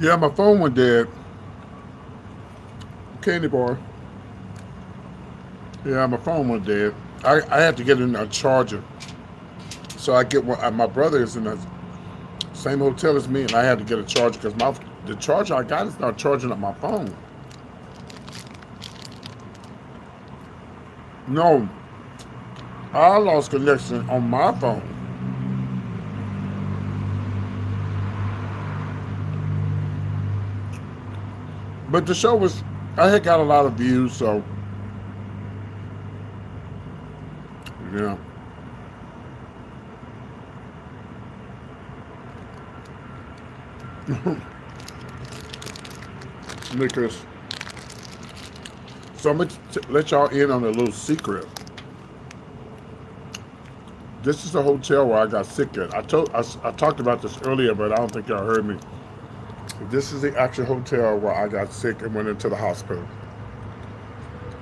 Yeah, my phone went dead. Candy bar. Yeah, my phone went dead. I had to get in a charger. So I get one. My brother is in the same hotel as me, and I had to get a charger because the charger I got is not charging up my phone. No, I lost connection on my phone. But the show was, I had got a lot of views, so yeah. Because so I'm gonna let y'all in on a little secret. This is the hotel where I got sick at. I talked about this earlier, but I don't think y'all heard me. This is the actual hotel where I got sick and went into the hospital.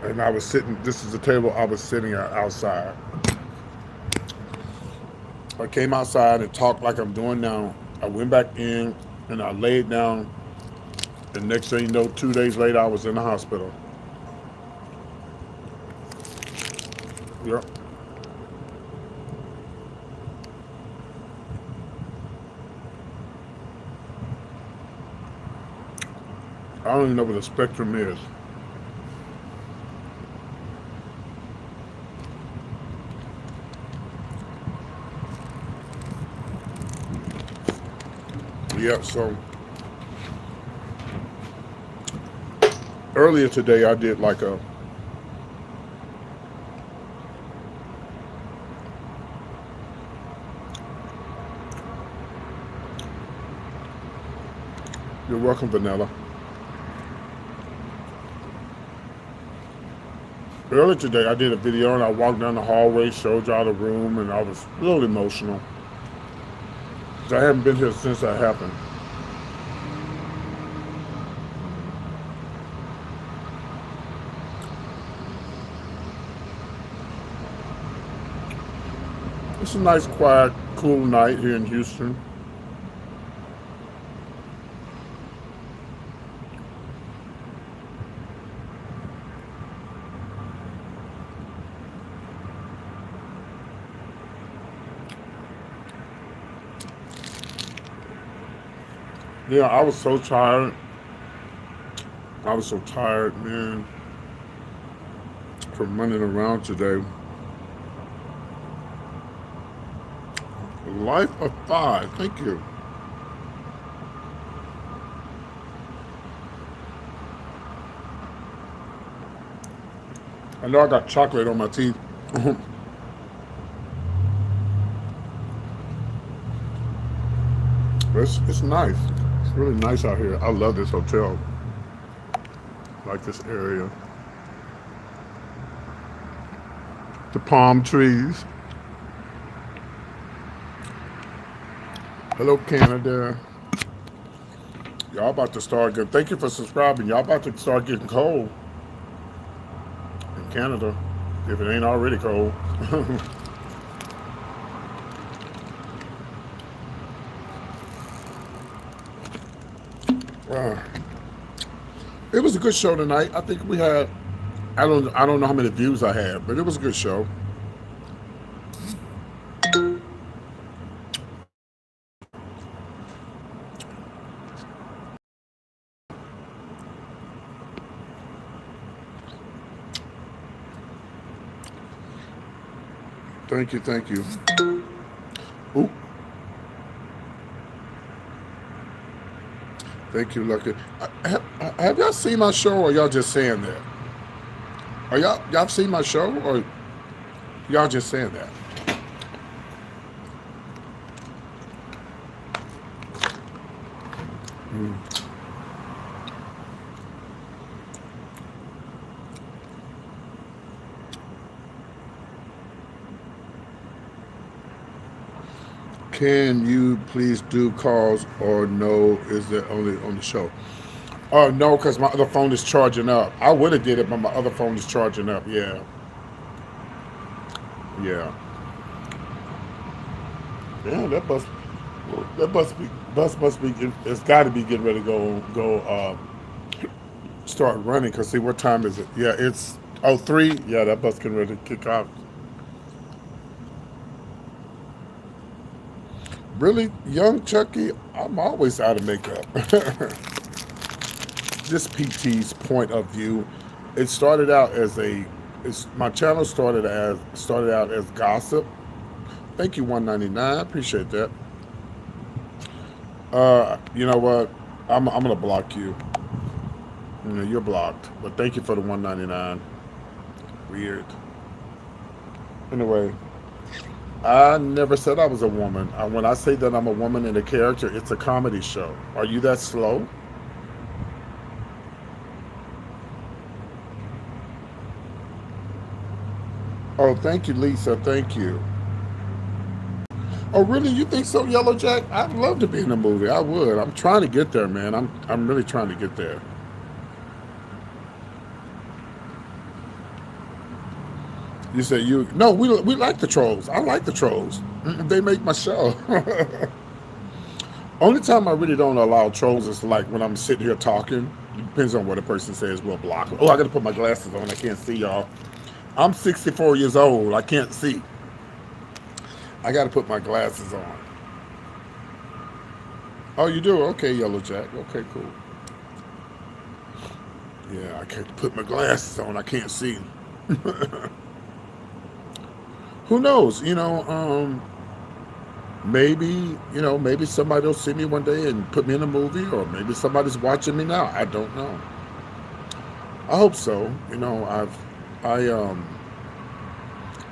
And I was sitting. This is the table I was sitting at outside. I came outside and talked like I'm doing now. I went back in and I laid down. And next thing you know, 2 days later, I was in the hospital. Yep. I don't even know what the spectrum is. Yep. So earlier today, I did like a. You're welcome, Vanilla. Earlier today, I did a video and I walked down the hallway, showed y'all the room, and I was a little emotional. 'Cause I haven't been here since that happened. It's a nice, quiet, cool night here in Houston. Yeah, I was so tired. I was so tired, man, from running around today. Life of five. Thank you. I know I got chocolate on my teeth. But it's nice. It's really nice out here. I love this hotel. Like this area. The palm trees. Hello, Canada. Y'all about to start getting. Thank you for subscribing. Y'all about to start getting cold in Canada, if it ain't already cold. Wow. It was a good show tonight. I think we had. I don't know how many views I had, but it was a good show. Thank you, thank you. Ooh, thank you, Lucky. Have y'all seen my show, or y'all just saying that? Are y'all seen my show, or y'all just saying that? Mm. Can you please do calls, or no? Is it only on the show? Oh no, because my other phone is charging up. I would have did it, but my other phone is charging up. Yeah, yeah, yeah. That bus. That must be bus must be. It's got to be getting ready to go start running. Cause see what time is it? Yeah, it's 03. Yeah, that bus getting ready to kick off. Really, young Chucky, I'm always out of makeup. This PT's point of view. It started out as a. It's my channel started out as gossip. Thank you, 199. Appreciate that. You know what? I'm gonna block you. You know, you're blocked. But thank you for the 199. Weird. Anyway, I never said I was a woman. When I say that I'm a woman in a character, it's a comedy show. Are you that slow? Oh, thank you, Lisa. Thank you. Oh, really? You think so, Yellow Jack? I'd love to be in a movie. I would. I'm trying to get there, man. I'm really trying to get there. You say you no, we like the trolls. I like the trolls. They make my show. Only time I really don't allow trolls is like when I'm sitting here talking. It depends on what a person says. We'll block them. Oh, I got to put my glasses on. I can't see y'all. I'm 64 years old. I can't see. I got to put my glasses on. Oh, you do? Okay, Yellow Jack. Okay, cool. Yeah, I can't put my glasses on. I can't see. Who knows? Maybe somebody will see me one day and put me in a movie, or maybe somebody's watching me now. I don't know. I hope so.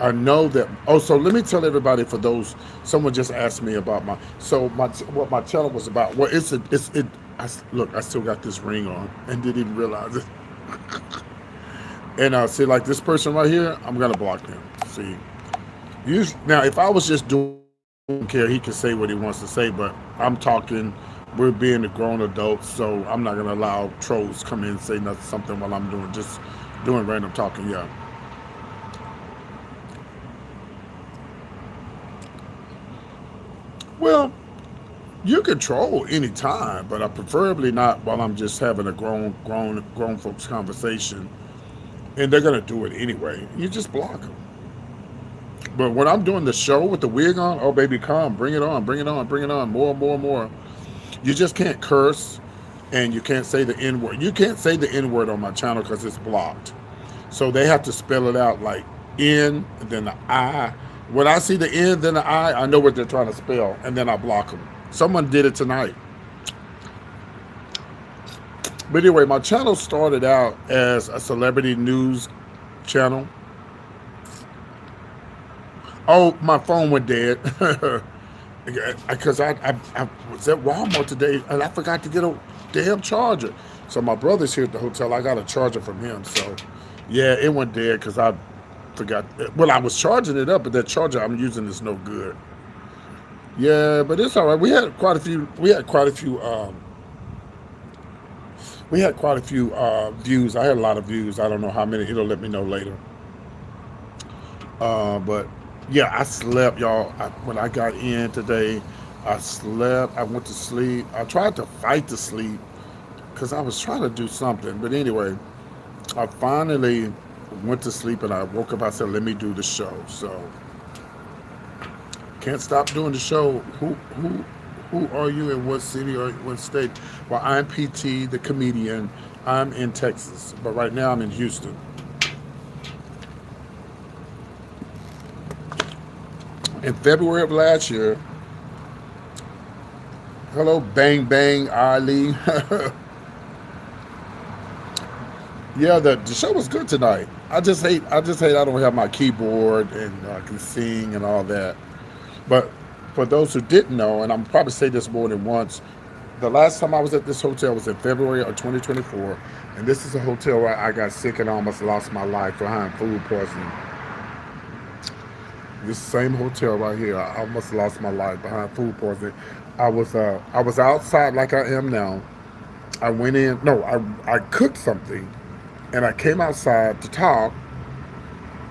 I know that. Oh, so let me tell everybody for those. Someone just asked me about what my channel was about. Well, look, I still got this ring on and didn't even realize it. And see, like this person right here, I'm gonna block him. See, now if I was just doing care, he can say what he wants to say, but I'm talking. We're being a grown adults, so I'm not gonna allow trolls come in and say nothing, something while I'm just doing random talking. Yeah. Well, you can troll anytime, but I preferably not while I'm just having a grown folks conversation, and they're gonna do it anyway. You just block them. But when I'm doing the show with the wig on, oh baby, come, bring it on, bring it on, bring it on, more, more, more. You just can't curse, and you can't say the N word. You can't say the N word on my channel because it's blocked. So they have to spell it out like N and then the I. When I see the N then the I know what they're trying to spell, and then I block them. Someone did it tonight. But anyway, my channel started out as a celebrity news channel. Oh, my phone went dead. Because I was at Walmart today and I forgot to get a damn charger. So my brother's here at the hotel. I got a charger from him. So yeah, it went dead because I forgot. Well, I was charging it up, but that charger I'm using is no good. Yeah, but it's all right. We had quite a few. We had quite a few views. I had a lot of views. I don't know how many. It'll let me know later. But yeah, I slept, y'all. When I got in today, I slept. I went to sleep. I tried to fight to sleep because I was trying to do something. But anyway, I finally went to sleep and I woke up. I said, "Let me do the show." So can't stop doing the show. Who are you in what city or what state? Well, I'm PT, the comedian. I'm in Texas, but right now I'm in Houston. In February of last year, hello, Bang Bang Ali. Yeah, the show was good tonight. I just hate I don't have my keyboard and I can sing and all that. But for those who didn't know, and I'm probably say this more than once, the last time I was at this hotel was in February of 2024, and this is a hotel where I got sick and almost lost my life behind food poisoning. This same hotel right here, I almost lost my life behind food poisoning. I was outside like I am now. I went in. No, I cooked something, and I came outside to talk,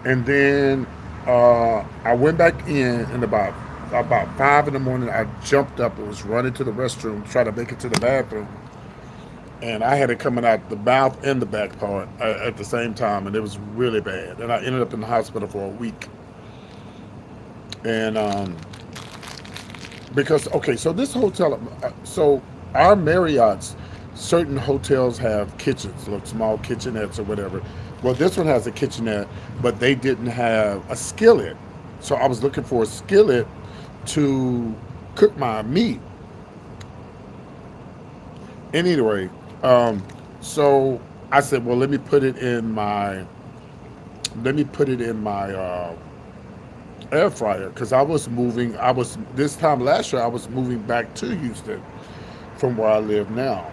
and then I went back in about about 5 in the morning. I jumped up and was running to the restroom, trying to make it to the bathroom, and I had it coming out the mouth and the back part at the same time, and it was really bad. And I ended up in the hospital for a week. And because okay, so this hotel, so our Marriott's, certain hotels have kitchens, like small kitchenettes or whatever. Well, this one has a kitchenette, but they didn't have a skillet. So I was looking for a skillet to cook my meat. Anyway, um, so I said, well, let me put it in my air fryer because I was moving. I was this time last year. I was moving back to Houston from where I live now,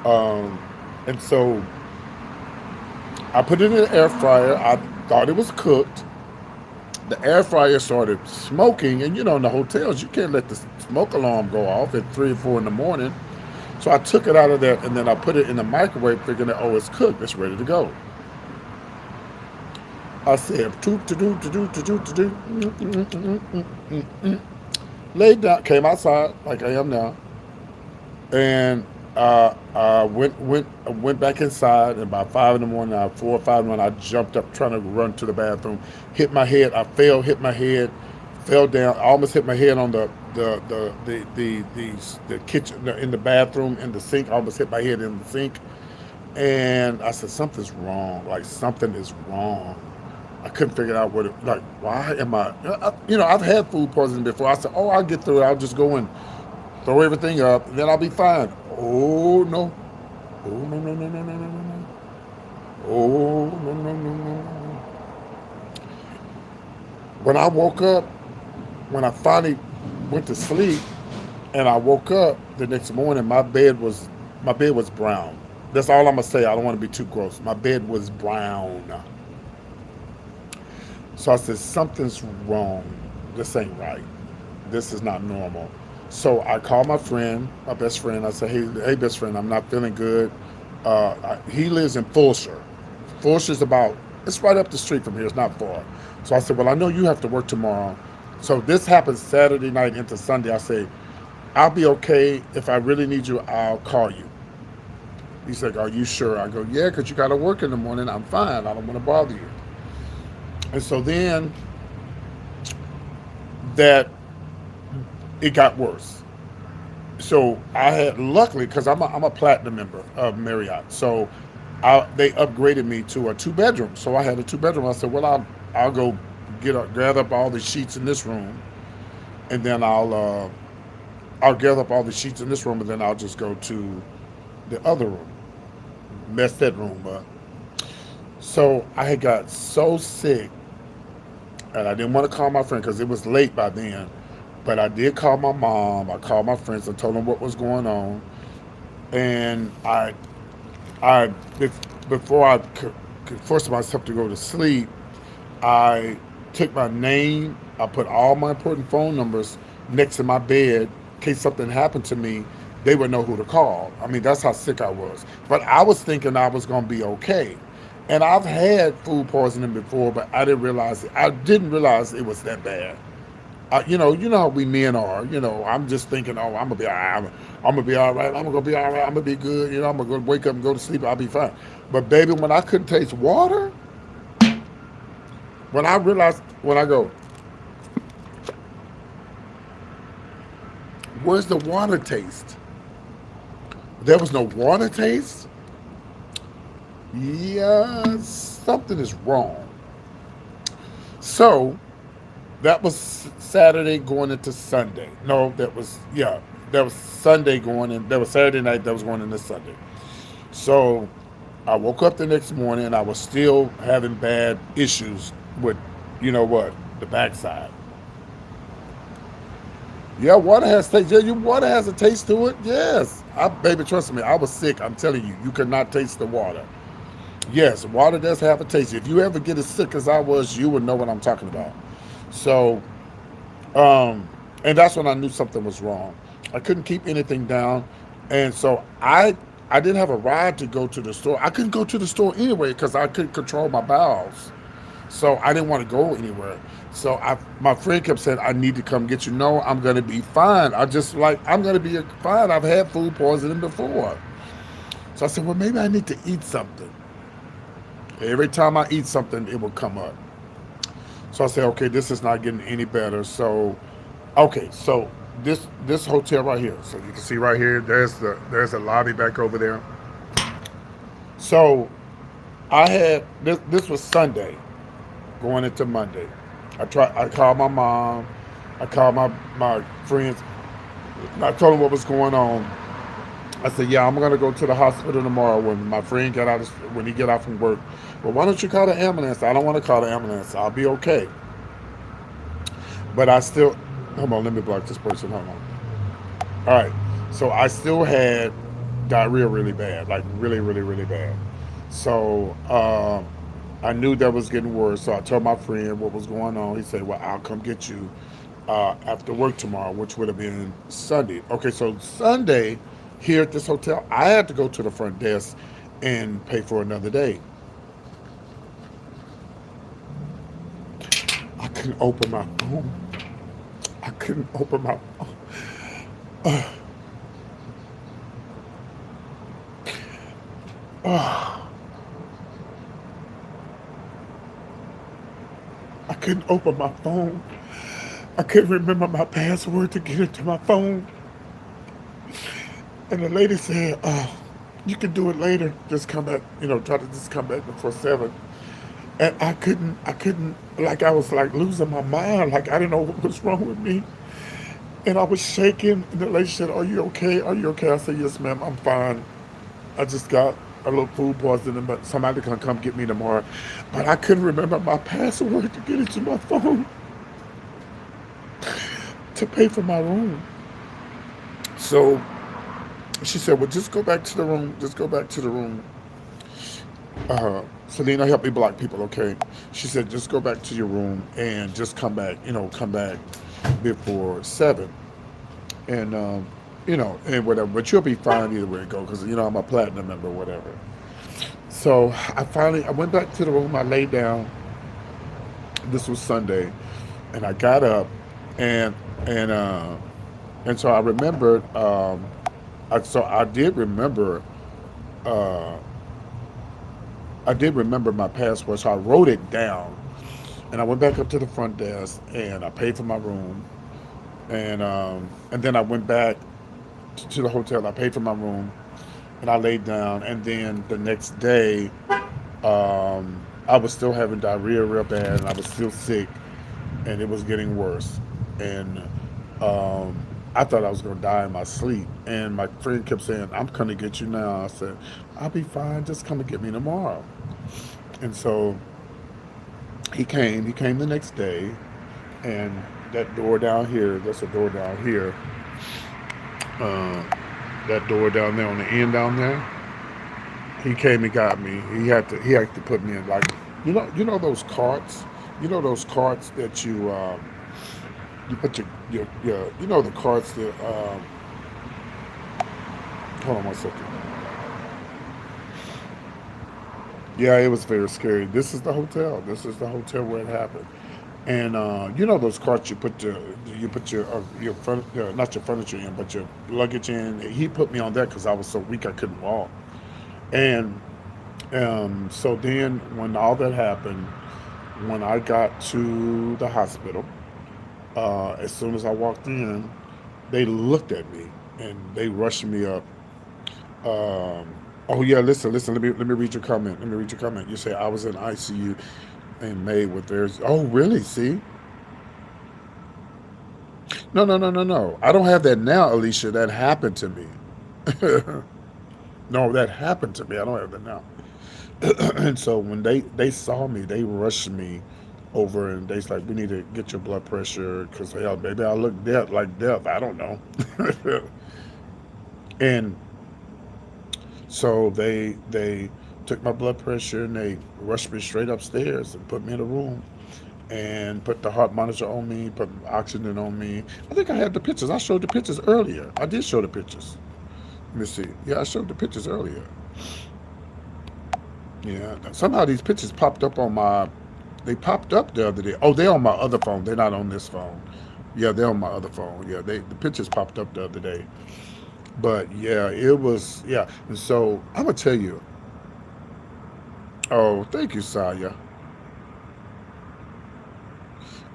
um, and so I put it in the air fryer. I thought it was cooked. The air fryer started smoking, and in the hotels you can't let the smoke alarm go off at 3 or 4 in the morning. So I took it out of there, and then I put it in the microwave, thinking that it's cooked, it's ready to go. I said, to do, to do, to do, to do. Laid down, came outside like I am now, and went back inside. And about 5 in the morning, 4 or 5 in the morning, I jumped up trying to run to the bathroom. Hit my head. I fell. Hit my head. Fell down. I almost hit my head on the kitchen in the bathroom in the sink. I almost hit my head in the sink. And I said, something's wrong. Like something is wrong. I couldn't figure out what it like. Why am I? I've had food poisoning before. I said, oh, I'll get through it. I'll just go and throw everything up, and then I'll be fine. Oh no! Oh no no no no no no no no! Oh no no no no no! When I woke up, when I finally went to sleep, and I woke up the next morning, my bed was brown. That's all I'm gonna say. I don't want to be too gross. My bed was brown. So I said, something's wrong. This ain't right. This is not normal. So I called my friend, my best friend. I said, hey, best friend, I'm not feeling good. He lives in Fulsher. Fulsher's it's right up the street from here. It's not far. So I said, well, I know you have to work tomorrow. So this happens Saturday night into Sunday. I say, I'll be okay. If I really need you, I'll call you. He's like, are you sure? I go, yeah, because you got to work in the morning. I'm fine. I don't want to bother you. And so then that it got worse. So I had luckily because I'm a platinum member of Marriott, so they upgraded me to a 2 bedroom. So I had a 2 bedroom. I said, well, I'll go gather up all the sheets in this room, and then I'll gather up all the sheets in this room, and then I'll just go to the other room, mess that room up. So I had got so sick, and I didn't want to call my friend because it was late by then. But I did call my mom. I called my friends and told them what was going on. And I before I could force myself to go to sleep, I took my name. I put all my important phone numbers next to my bed in case something happened to me. They would know who to call. I mean, that's how sick I was. But I was thinking I was going to be okay. And I've had food poisoning before, but I didn't realize it. I didn't realize it was that bad. You know how we men are. I'm just thinking, oh, I'm gonna be all right. I'm gonna be all right. I'm gonna be all right. I'm gonna be good. I'm gonna go wake up and go to sleep. I'll be fine. But baby, when I couldn't taste water, when I realized, when I go, where's the water taste? There was no water taste. Yeah, something is wrong. So that was Saturday going into Sunday. No, that was Sunday going in. That was Saturday night. That was going into Sunday. So I woke up the next morning and I was still having bad issues with, the backside. Yeah, water has taste. Yeah, your water has a taste to it. Yes, baby, trust me. I was sick. I'm telling you, you could not taste the water. Yes, water does have a taste. If you ever get as sick as I was, you would know what I'm talking about. So, and that's when I knew something was wrong. I couldn't keep anything down, and so I didn't have a ride to go to the store. I couldn't go to the store anyway because I couldn't control my bowels. So I didn't want to go anywhere. So my friend kept saying, I need to come get you. No, I'm going to be fine. I'm going to be fine. I've had food poisoning before. So I said, well, maybe I need to eat something. Every time I eat something, it will come up. So I said, okay, this is not getting any better. So, okay, so this hotel right here. So you can see right here, there's a lobby back over there. So I had this was Sunday going into Monday. I called my mom, I called my friends, and I told them what was going on. I said, yeah, I'm gonna go to the hospital tomorrow when my friend when he get out from work. Well, why don't you call the ambulance? I don't want to call the ambulance. I'll be okay. But I still, hold on, let me block this person. Hold on. All right. So I still had diarrhea really bad, like really, really, really bad. So I knew that was getting worse. So I told my friend what was going on. He said, well, I'll come get you after work tomorrow, which would have been Sunday. Okay, so Sunday here at this hotel, I had to go to the front desk and pay for another day. I couldn't open my phone. I couldn't open my phone. Uh, uh, I couldn't open my phone. I couldn't remember my password to get into my phone. And the lady said, you can do it later. Just come back, try to just come back before 7. And I couldn't, like I was like losing my mind. Like I didn't know what was wrong with me. And I was shaking. And the lady said, are you okay? Are you okay? I said, yes, ma'am, I'm fine. I just got a little food poisoning, but somebody can come get me tomorrow. But I couldn't remember my password to get into my phone to pay for my room. So she said, well, just go back to the room. Just go back to the room. Selena, help me block people, okay? She said, just go back to your room and just come back, come back before 7. And, and whatever. But you'll be fine either way it go because, I'm a platinum member or whatever. So I went back to the room. I laid down. This was Sunday. And I got up and, and, uh, and so I remembered, I did remember, uh, I did remember my password, so I wrote it down, and I went back up to the front desk, and I paid for my room, and then I went back to the hotel. I paid for my room, and I laid down, and then the next day, I was still having diarrhea real bad, and I was still sick, and it was getting worse, and um, I thought I was gonna die in my sleep, and my friend kept saying, "I'm gonna get you now." I said, "I'll be fine. Just come and get me tomorrow." And so he came. He came the next day, and that door down here. That's a door down here. Uh, that door down there on the end down there. He came and got me. He had to put me in like you know those carts. You know those carts that you put your the carts that hold on one second. Yeah, it was very scary. This is the hotel. This is the hotel where it happened. And those carts you put your not your furniture in, but your luggage in. He put me on that because I was so weak I couldn't walk. And so then when all that happened, when I got to the hospital, as soon as I walked in, they looked at me and they rushed me up. Um, oh yeah, listen. Let me read your comment. Let me read your comment. You say I was in ICU and made with theirs. Oh really? See? No. I don't have that now, Alicia. That happened to me. No, that happened to me. I don't have that now. And so when they saw me, they rushed me over and they's like, we need to get your blood pressure because hell, maybe I look dead like death. I don't know. And so they took my blood pressure and they rushed me straight upstairs and put me in a room and put the heart monitor on me, put oxygen on me. I think I had the pictures. I showed the pictures earlier. I did show the pictures. Let me see. Yeah, I showed the pictures earlier. Yeah. Somehow these pictures popped up on They popped up the other day. Oh, they're on my other phone. They're not on this phone. Yeah, they're on my other phone. Yeah, the pictures popped up the other day. But yeah, it was yeah. And so I'm gonna tell you. Oh, thank you, Saya.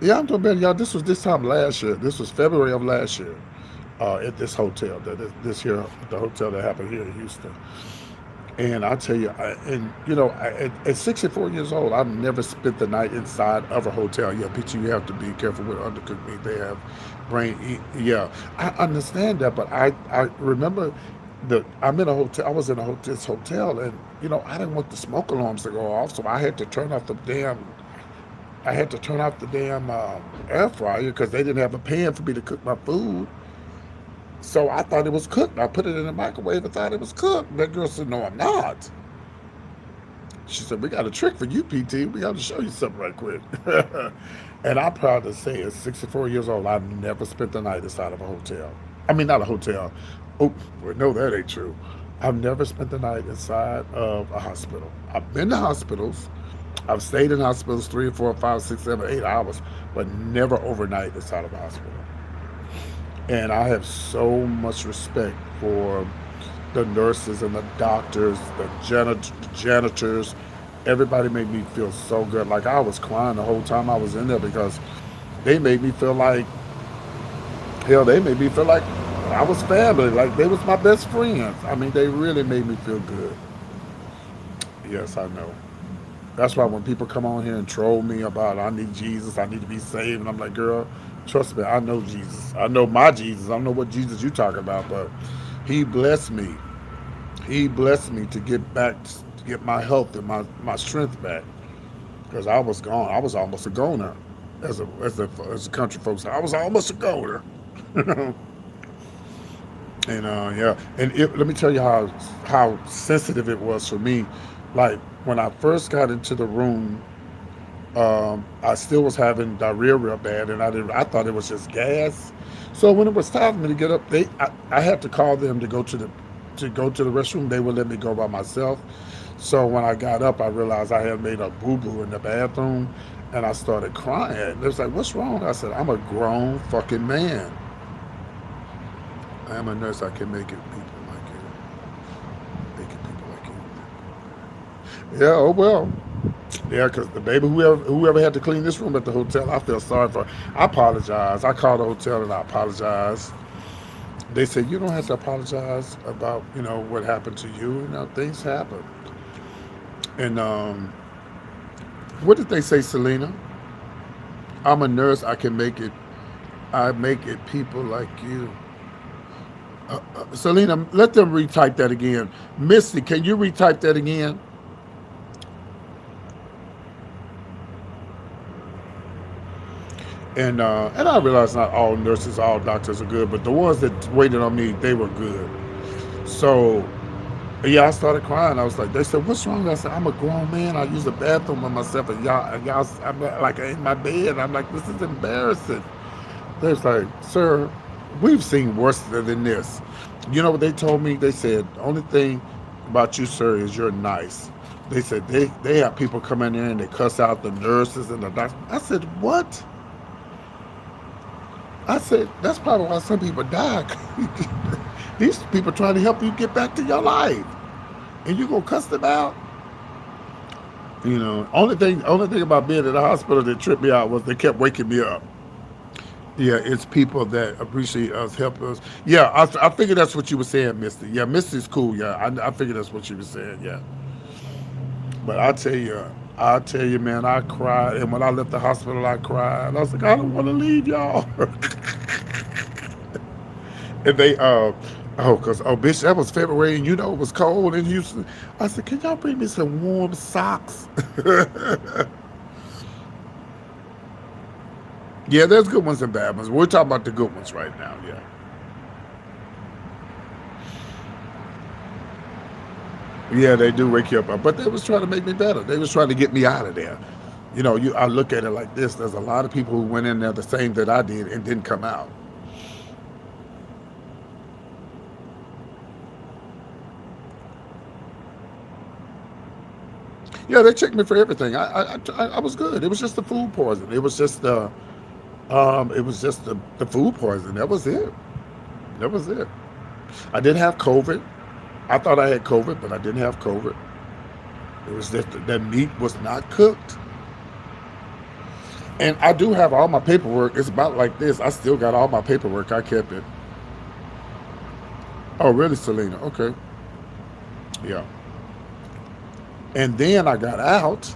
Yeah, I'm doing better, y'all. This was this time last year. This was February of last year. At this hotel, this here, the hotel that happened here in Houston. And I tell you, at 64 years old, I've never spent the night inside of a hotel. Yeah, but you have to be careful with undercooked meat. They have yeah, I understand that, but I remember I'm in a hotel. I was in this hotel, and I didn't want the smoke alarms to go off, so I had to turn off the damn. I had to turn off the damn air fryer because they didn't have a pan for me to cook my food. So I thought it was cooked. I put it in the microwave and thought it was cooked. That girl said, "No, I'm not." She said, "We got a trick for you, PT. We got to show you something right quick." And I'm proud to say, at 64 years old, I've never spent the night inside of a hotel. I mean, not a hotel. Oh, well, no, that ain't true. I've never spent the night inside of a hospital. I've been to hospitals. I've stayed in hospitals 3, 4, 5, 6, 7, 8 hours, but never overnight inside of a hospital. And I have so much respect for the nurses and the doctors, the janitors. Everybody made me feel so good. Like I was crying the whole time I was in there because they made me feel like, hell, they made me feel like I was family. Like they was my best friends. I mean, they really made me feel good. Yes, I know. That's why when people come on here and troll me about I need Jesus, I need to be saved, and I'm like, girl, trust me, I know Jesus. I know my Jesus. I don't know what Jesus you talking about, but He blessed me. He blessed me to get back, to get my health and my strength back, because I was gone. I was almost a goner, as a country folks say. I was almost a goner. And yeah, and let me tell you how sensitive it was for me. Like when I first got into the room, I still was having diarrhea real bad, and I thought it was just gas. So when it was time for me to get up, I had to call them to the restroom. They would let me go by myself. So when I got up, I realized I had made a boo boo in the bathroom, and I started crying. They was like, "What's wrong?" I said, "I'm a grown fucking man. I am a nurse. I can make it people like you, making people like you." Yeah. Oh well. Yeah, because the baby, whoever had to clean this room at the hotel, I feel sorry for. I apologize. I called the hotel and I apologized. They said you don't have to apologize about what happened to you. Things happen. And what did they say, Selena? I'm a nurse. I can make it. I make it people like you. Selena, let them retype that again. Misty, can you retype that again? And I realize not all nurses, all doctors are good, but the ones that waited on me, they were good. So yeah, I started crying. I was like, they said, "What's wrong?" I said, "I'm a grown man. I use the bathroom by myself, and y'all, I'm like in my bed. I'm like, this is embarrassing." They was like, "Sir, we've seen worse than this." You know what they told me? They said, "The only thing about you, sir, is you're nice." They said they have people come in there and they cuss out the nurses and the doctors. I said, "What?" I said, "That's probably why some people die. These people trying to help you get back to your life, and you gonna cuss them out?" Only thing about being in the hospital that tripped me out was they kept waking me up. Yeah, it's people that appreciate us, help us. Yeah, I figured that's what you were saying, Misty. Yeah, Misty's cool. Yeah, I figured that's what you were saying. Yeah, but I tell you, man, I cried, and when I left the hospital, I cried. I was like, I don't want to leave y'all. And they cause bitch, that was February, and it was cold in Houston. I said, can y'all bring me some warm socks? Yeah, there's good ones and bad ones. We're talking about the good ones right now. Yeah. Yeah, they do wake you up, but they was trying to make me better. They was trying to get me out of there. I look at it like this. There's a lot of people who went in there the same that I did and didn't come out. Yeah, they checked me for everything. I was good. It was just the food poison. It was just the food poison. That was it. That was it. I didn't have COVID. I thought I had COVID, but I didn't have COVID. It was just that meat was not cooked. And I do have all my paperwork. It's about like this. I still got all my paperwork. I kept it. Oh, really, Selena? Okay. Yeah. And then I got out,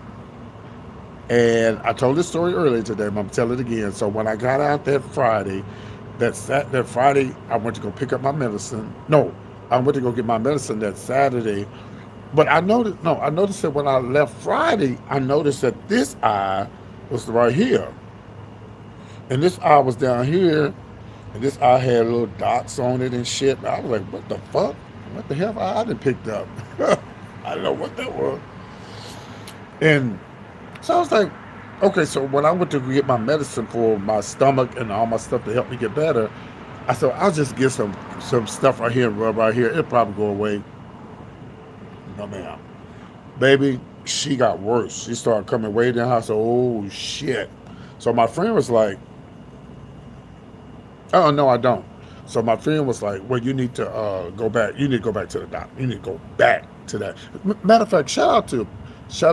and I told this story earlier today, but I'm gonna tell it again. So when I got out that Friday, that Friday, I went to go pick up my medicine. No, I went to go get my medicine that Saturday. But I noticed, no, I noticed that when I left Friday, I noticed that this eye was right here, and this eye was down here, and this eye had little dots on it and shit. And I was like, what the fuck? What the hell I done picked up? I don't know what that was. And so I was like, okay, so when I went to get my medicine for my stomach and all my stuff to help me get better, I said, I'll just get some stuff right here and rub right here. It'll probably go away. No, ma'am. Baby, she got worse. She started coming way down. I said, oh, shit. So my friend was like, oh, no, I don't. So my friend was like, well, you need to go back. You need to go back to the doctor. You need to go back to that. Matter of fact, shout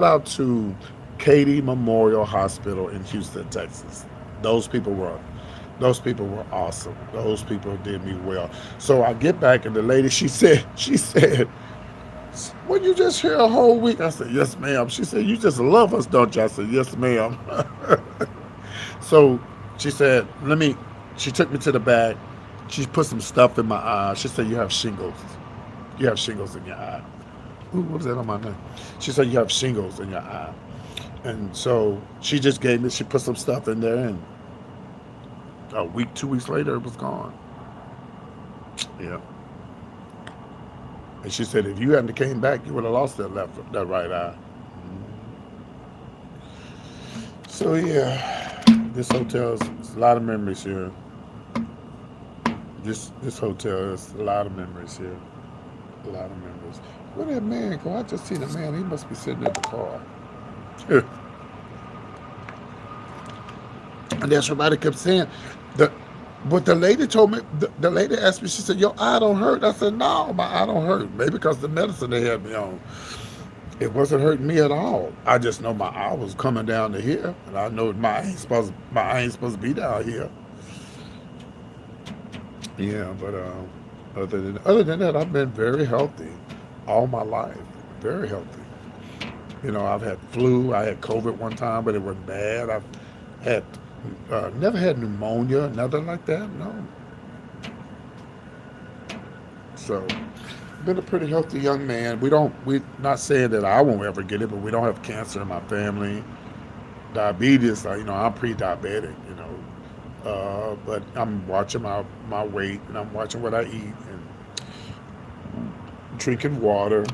out to Katy Memorial Hospital in Houston, Texas. Those people were those people were awesome. Those people did me well. So I get back and the lady, she said, well, you just here a whole week? I said, yes, ma'am. She said, you just love us, don't you? I said, yes, ma'am. So she said, she took me to the back. She put some stuff in my eye. She said, you have shingles. You have shingles in your eye. Ooh, what is that on my neck? She said, you have shingles in your eye. And so she just she put some stuff in there, and a week, 2 weeks later, it was gone. Yeah. And she said, if you hadn't came back, you would have lost that right eye. So yeah, this hotel is a lot of memories here. This hotel is a lot of memories here. A lot of memories. Where that man go? I just seen a man. He must be sitting in the car. And then somebody kept saying, the, but the lady told me, the lady asked me, she said, your eye don't hurt. I said, no, my eye don't hurt. Maybe because the medicine they had me on. It wasn't hurting me at all. I just know my eye was coming down to here. And I know my eye ain't supposed to be down here. Yeah, but other than that, I've been very healthy all my life. Very healthy. I've had flu. I had COVID one time, but it wasn't bad. I've had never had pneumonia, nothing like that. No. So, been a pretty healthy young man. We're not saying that I won't ever get it, but we don't have cancer in my family. Diabetes, I'm pre-diabetic. But I'm watching my weight, and I'm watching what I eat, and drinking water.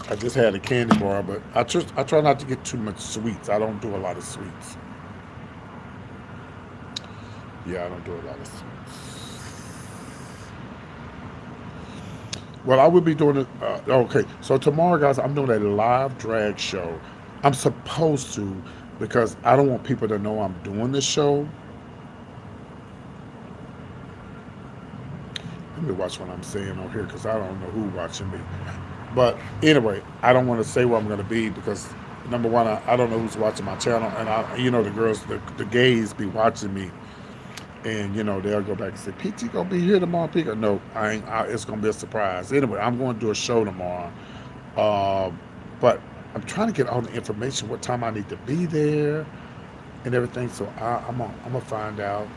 I just had a candy bar, but I try not to get too much sweets. I don't do a lot of sweets. Yeah, I don't do a lot of sweets. Well, I will be doing it. Okay, so tomorrow, guys, I'm doing a live drag show. I'm supposed to, because I don't want people to know I'm doing this show. Let me watch what I'm saying on here, because I don't know who's watching me. But anyway, I don't want to say where I'm going to be, because number one, I don't know who's watching my channel, and the girls, the gays be watching me, and they'll go back and say, PT gonna be here tomorrow, Pika. No, I ain't. It's gonna be a surprise. Anyway, I'm going to do a show tomorrow, but I'm trying to get all the information, what time I need to be there, and everything. So I'm gonna find out,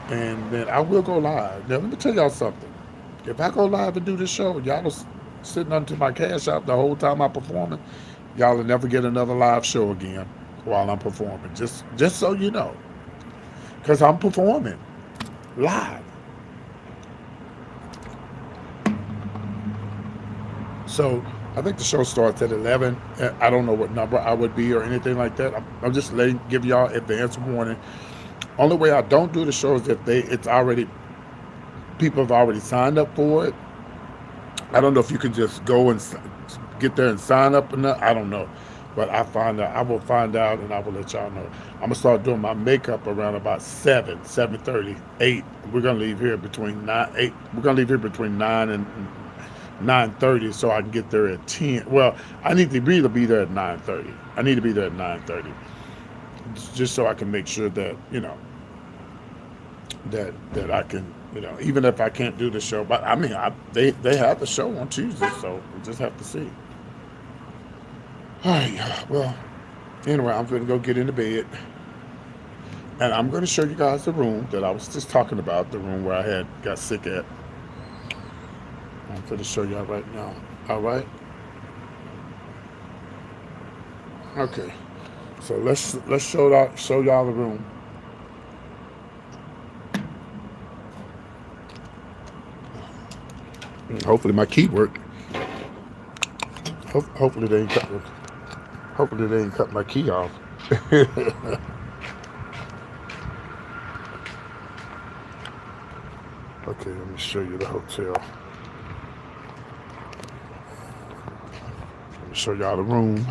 and then I will go live. Now let me tell y'all something. If I go live and do this show, y'all was sitting under my cash out the whole time I'm performing, y'all will never get another live show again while I'm performing. Just so you know, because I'm performing live. So I think the show starts at 11. I don't know what number I would be or anything like that. I'm just give y'all advance warning. Only way I don't do the show is if people have already signed up for it. I don't know if you can just go and get there and sign up or not. I don't know. But I will find out, and I will let y'all know. I'm gonna start doing my makeup around about 7:30, 8. We're gonna leave here between 9, 8. We're gonna leave here between 9:30, so I can get there at 10. Well, I need to really be there at 9:30. I need to be there at 9:30, just so I can make sure that that I can, even if I can't do the show. But I mean, they have the show on Tuesday, so we just have to see. All right, well, anyway, I'm going to go get into bed, and I'm going to show you guys the room that I was just talking about, the room where I had got sick at. I'm going to show y'all right now. All right. Okay. So let's show y'all the room. Hopefully my key worked. Hopefully they ain't cut. Hopefully they ain't cut my key off. Okay, let me show you the hotel. Let me show y'all the room.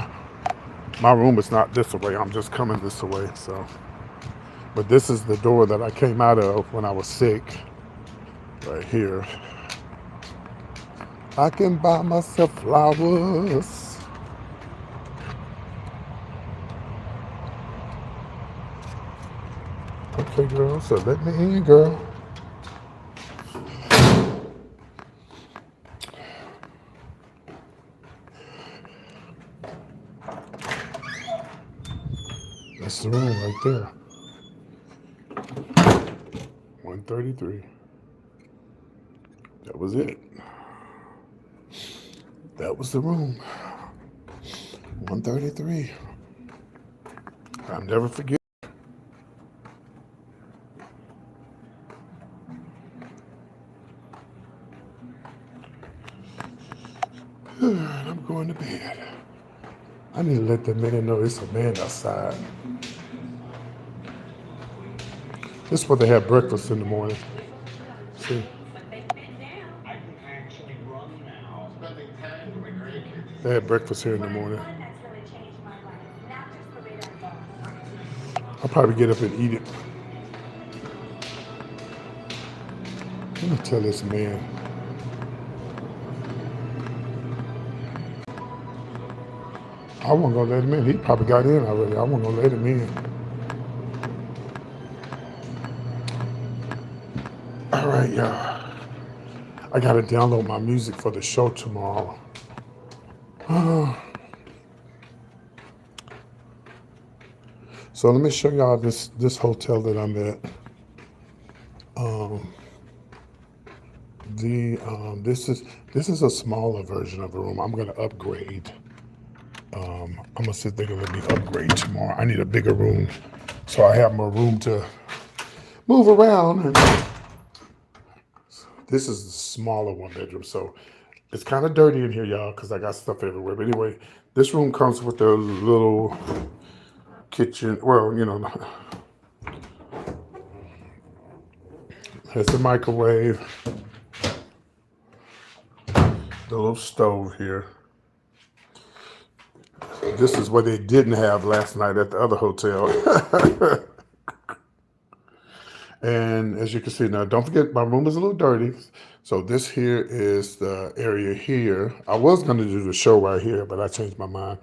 My room is not this way. I'm just coming this way. So, but this is the door that I came out of when I was sick. Right here. I can buy myself flowers. Okay, girl. So let me in, girl. That's the room right there. 133. That was it. That was the room. 133. I'll never forget. I'm going to bed. I need to let the man know it's a man outside. This is where they have breakfast in the morning. See? They had breakfast here in the morning. I'll probably get up and eat it. Let me tell this man. I wasn't gonna let him in. He probably got in already. I wasn't gonna let him in. All right, y'all. I gotta download my music for the show tomorrow. So let me show y'all this hotel that I'm at. This is a smaller version of the room. I'm gonna upgrade. I'm gonna see if they're gonna let me upgrade tomorrow. I need a bigger room, so I have more room to move around. And this is the smaller one bedroom, so it's kind of dirty in here, y'all, because I got stuff everywhere. But anyway, this room comes with a little kitchen. Well, has a microwave, the little stove here. This is what they didn't have last night at the other hotel. And as you can see now, don't forget my room is a little dirty. So this here is the area here. I was going to do the show right here, but I changed my mind.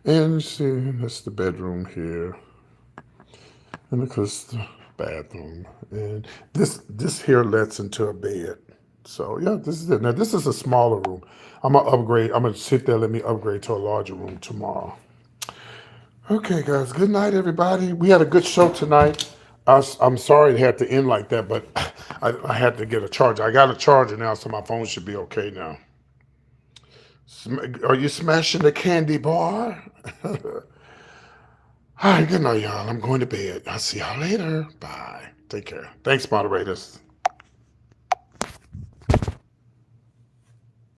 And you see, that's the bedroom here. And of course, the bathroom. And this here lets into a bed. So yeah, this is it. Now this is a smaller room. I'm gonna upgrade. I'm gonna sit there. Let me upgrade to a larger room tomorrow. Okay, guys. Good night, everybody. We had a good show tonight. I'm sorry it had to end like that, but I had to get a charger. I got a charger now, so my phone should be okay now. Are you smashing the candy bar? All right, good night, y'all. I'm going to bed. I'll see y'all later. Bye. Take care. Thanks, moderators.